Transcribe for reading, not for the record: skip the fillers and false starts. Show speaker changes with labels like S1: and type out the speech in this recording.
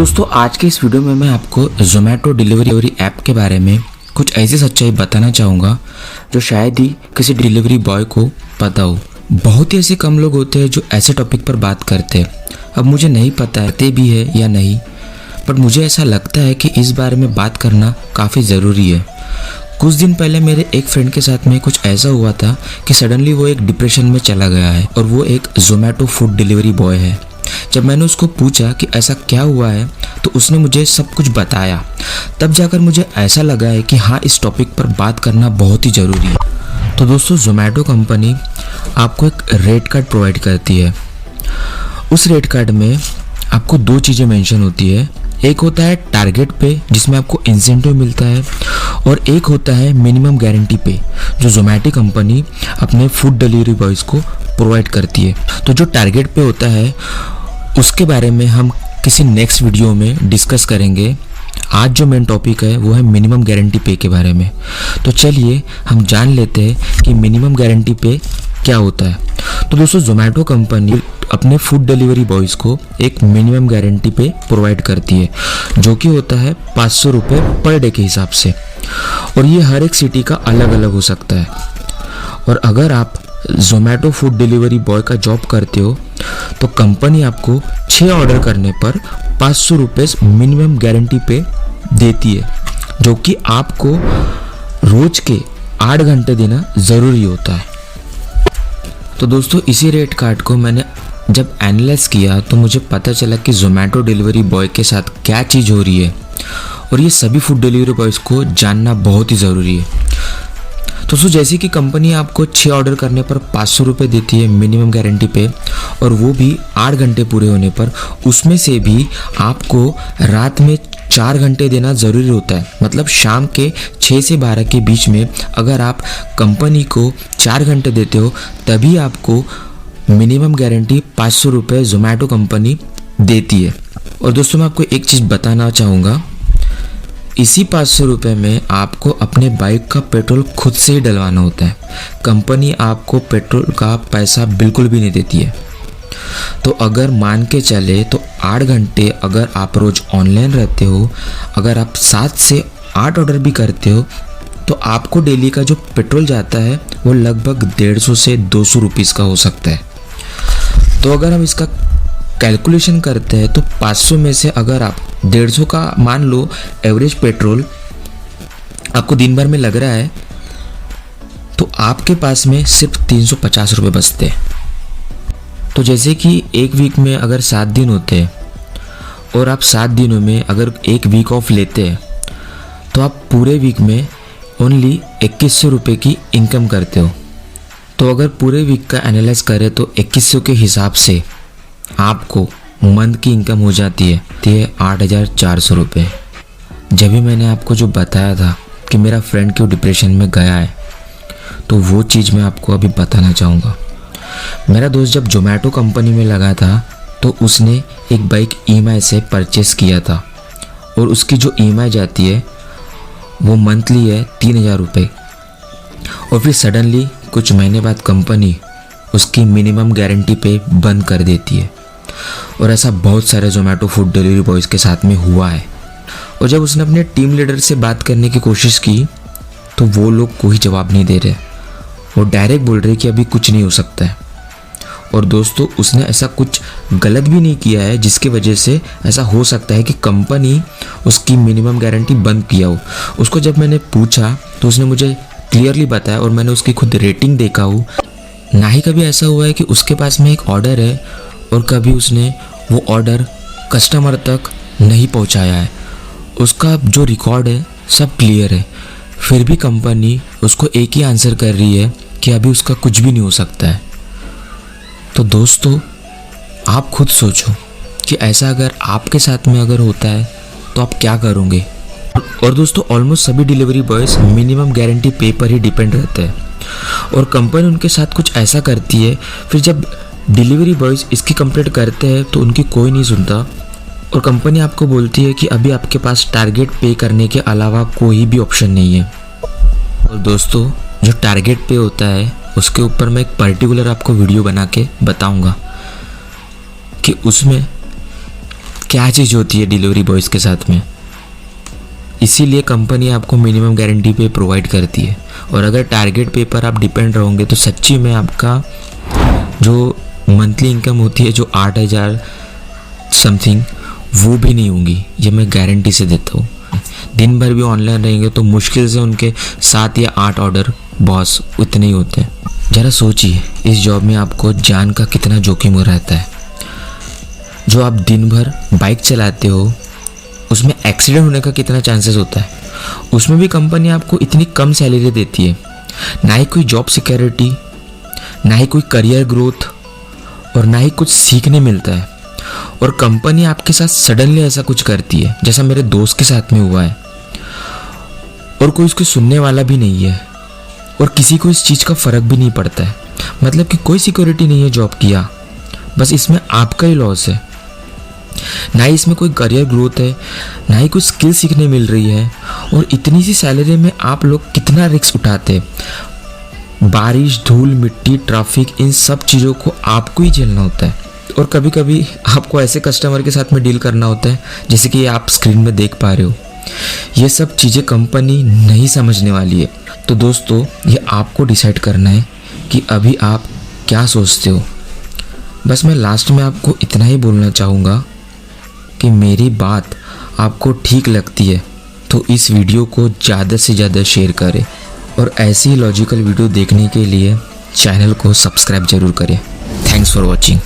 S1: दोस्तों आज के इस वीडियो में मैं आपको ज़ोमैटो डिलीवरी ऐप के बारे में कुछ ऐसी सच्चाई बताना चाहूँगा जो शायद ही किसी डिलीवरी बॉय को पता हो। बहुत ही ऐसे कम लोग होते हैं जो ऐसे टॉपिक पर बात करते हैं। अब मुझे नहीं पता है भी है या नहीं, बट मुझे ऐसा लगता है कि इस बारे में बात करना काफ़ी ज़रूरी है। कुछ दिन पहले मेरे एक फ्रेंड के साथ में कुछ ऐसा हुआ था कि सडनली वो एक डिप्रेशन में चला गया है और वो एक ज़ोमैटो फूड डिलीवरी बॉय है। जब मैंने उसको पूछा कि ऐसा क्या हुआ है तो उसने मुझे सब कुछ बताया। तब जाकर मुझे ऐसा लगा है कि हाँ, इस टॉपिक पर बात करना बहुत ही ज़रूरी है। तो दोस्तों, ज़ोमैटो कंपनी आपको एक रेट कार्ड प्रोवाइड करती है। उस रेट कार्ड में आपको दो चीज़ें मेंशन होती है। एक होता है टारगेट पे जिसमें आपको इंसेंटिव मिलता है, और एक होता है मिनिमम गारंटी पे जो ज़ोमैटो कंपनी अपने फूड डिलीवरी बॉयज़ को प्रोवाइड करती है। तो जो टारगेट पे होता है उसके बारे में हम किसी नेक्स्ट वीडियो में डिस्कस करेंगे। आज जो मेन टॉपिक है वो है मिनिमम गारंटी पे के बारे में। तो चलिए हम जान लेते हैं कि मिनिमम गारंटी पे क्या होता है। तो दोस्तों, ज़ोमैटो कंपनी अपने फूड डिलीवरी बॉयज़ को एक मिनिमम गारंटी पे प्रोवाइड करती है जो कि होता है 500 रुपये पर डे के हिसाब से, और ये हर एक सिटी का अलग अलग हो सकता है। और अगर आप ज़ोमैटो फूड डिलीवरी बॉय का जॉब करते हो तो कंपनी आपको 6 ऑर्डर करने पर 500 रुपये मिनिमम गारंटी पे देती है, जो कि आपको रोज़ के 8 घंटे देना ज़रूरी होता है। तो दोस्तों, इसी रेट कार्ड को मैंने जब एनालाइज किया तो मुझे पता चला कि ज़ोमैटो डिलीवरी बॉय के साथ क्या चीज़ हो रही है, और ये सभी फूड डिलीवरी बॉयज़ को जानना बहुत ही ज़रूरी है। तो जैसे कि कंपनी आपको 6 ऑर्डर करने पर 500 रुपये देती है मिनिमम गारंटी पे, और वो भी 8 घंटे पूरे होने पर, उसमें से भी आपको रात में 4 घंटे देना ज़रूरी होता है। मतलब शाम के 6 से 12 के बीच में अगर आप कंपनी को 4 घंटे देते हो तभी आपको मिनिमम गारंटी 500 रुपये ज़ोमैटो कंपनी देती है। और दोस्तों, मैं आपको एक चीज़ बताना चाहूँगा, इसी 500 रुपये में आपको अपने बाइक का पेट्रोल खुद से ही डलवाना होता है। कंपनी आपको पेट्रोल का पैसा बिल्कुल भी नहीं देती है। तो अगर मान के चले तो 8 घंटे अगर आप रोज़ ऑनलाइन रहते हो, अगर आप 7 से 8 ऑर्डर भी करते हो, तो आपको डेली का जो पेट्रोल जाता है वो लगभग 150 से 200 रुपीज़ का हो सकता है। तो अगर हम इसका कैलकुलेशन करते हैं तो 500 में से अगर आप 150 का मान लो एवरेज पेट्रोल आपको दिन भर में लग रहा है, तो आपके पास में सिर्फ 350 रुपये बचते हैं। तो जैसे कि एक वीक में अगर 7 दिन होते हैं और आप 7 दिनों में अगर एक वीक ऑफ लेते हैं तो आप पूरे वीक में ओनली 2100 रुपये की इनकम करते हो। तो अगर पूरे वीक का एनालाइज करें तो 2100 के हिसाब से आपको मंथ की इनकम हो जाती है 8,400 रुपये। जब भी मैंने आपको जो बताया था कि मेरा फ्रेंड क्यों डिप्रेशन में गया है, तो वो चीज़ मैं आपको अभी बताना चाहूँगा। मेरा दोस्त जब ज़ोमैटो कंपनी में लगा था तो उसने एक बाइक EMI से परचेस किया था, और उसकी जो EMI जाती है वो मंथली है 3,000 रुपये। और फिर सडनली कुछ महीने बाद कंपनी उसकी मिनिमम गारंटी पे बंद कर देती है, और ऐसा बहुत सारे ज़ोमैटो फूड डिलीवरी बॉयज़ के साथ में हुआ है। और जब उसने अपने टीम लीडर से बात करने की कोशिश की तो वो लोग कोई जवाब नहीं दे रहे, वो डायरेक्ट बोल रहे कि अभी कुछ नहीं हो सकता है। और दोस्तों, उसने ऐसा कुछ गलत भी नहीं किया है जिसकी वजह से ऐसा हो सकता है कि कंपनी उसकी मिनिमम गारंटी बंद किया हो। उसको जब मैंने पूछा तो उसने मुझे क्लियरली बताया, और मैंने उसकी खुद रेटिंग देखा हो। ना ही कभी ऐसा हुआ है कि उसके पास में एक ऑर्डर है और कभी उसने वो ऑर्डर कस्टमर तक नहीं पहुंचाया है। उसका जो रिकॉर्ड है सब क्लियर है, फिर भी कंपनी उसको एक ही आंसर कर रही है कि अभी उसका कुछ भी नहीं हो सकता है। तो दोस्तों, आप खुद सोचो कि ऐसा अगर आपके साथ में अगर होता है तो आप क्या करोगे। और दोस्तों, ऑलमोस्ट सभी डिलीवरी बॉयज़ मिनिमम गारंटी पे पर ही डिपेंड रहते हैं, और कंपनी उनके साथ कुछ ऐसा करती है, फिर जब डिलीवरी बॉयज़ इसकी कंप्लेंट करते हैं तो उनकी कोई नहीं सुनता, और कंपनी आपको बोलती है कि अभी आपके पास टारगेट पे करने के अलावा कोई भी ऑप्शन नहीं है। और दोस्तों, जो टारगेट पे होता है उसके ऊपर मैं एक पर्टिकुलर आपको वीडियो बना के बताऊंगा कि उसमें क्या चीज़ होती है डिलीवरी बॉयज़ के साथ में। इसीलिए कंपनी आपको मिनिमम गारंटी पे प्रोवाइड करती है। और अगर टारगेट पे पर आप डिपेंड रहोगे तो सच्ची में आपका जो मंथली इनकम होती है जो 8,000 समथिंग वो भी नहीं होंगी, ये मैं गारंटी से देता हूँ। दिन भर भी ऑनलाइन रहेंगे तो मुश्किल से उनके 7 या 8 ऑर्डर बॉस उतने ही होते हैं। ज़रा सोचिए इस जॉब में आपको जान का कितना जोखिम रहता है। जो आप दिन भर बाइक चलाते हो उसमें एक्सीडेंट होने का कितना चांसेस होता है। उसमें भी कंपनी आपको इतनी कम सैलरी देती है, ना ही कोई जॉब सिक्योरिटी, ना ही कोई करियर ग्रोथ और ना ही कुछ सीखने मिलता है। और कंपनी आपके साथ सडनली ऐसा कुछ करती है जैसा मेरे दोस्त के साथ में हुआ है, और कोई उसको सुनने वाला भी नहीं है और किसी को इस चीज़ का फ़र्क भी नहीं पड़ता है। मतलब कि कोई सिक्योरिटी नहीं है जॉब किया, बस इसमें आपका ही लॉस है। ना ही इसमें कोई करियर ग्रोथ है, ना ही कोई स्किल सीखने मिल रही है, और इतनी सी सैलरी में आप लोग कितना रिस्क उठाते हैं। बारिश, धूल, मिट्टी, ट्रैफिक, इन सब चीज़ों को आपको ही झेलना होता है। और कभी कभी आपको ऐसे कस्टमर के साथ में डील करना होता है जैसे कि आप स्क्रीन में देख पा रहे हो। ये सब चीज़ें कंपनी नहीं समझने वाली है। तो दोस्तों, ये आपको डिसाइड करना है कि अभी आप क्या सोचते हो। बस मैं लास्ट में आपको इतना ही बोलना चाहूँगा कि मेरी बात आपको ठीक लगती है तो इस वीडियो को ज़्यादा से ज़्यादा शेयर करें, और ऐसी लॉजिकल वीडियो देखने के लिए चैनल को सब्सक्राइब ज़रूर करें। Thanks for watching.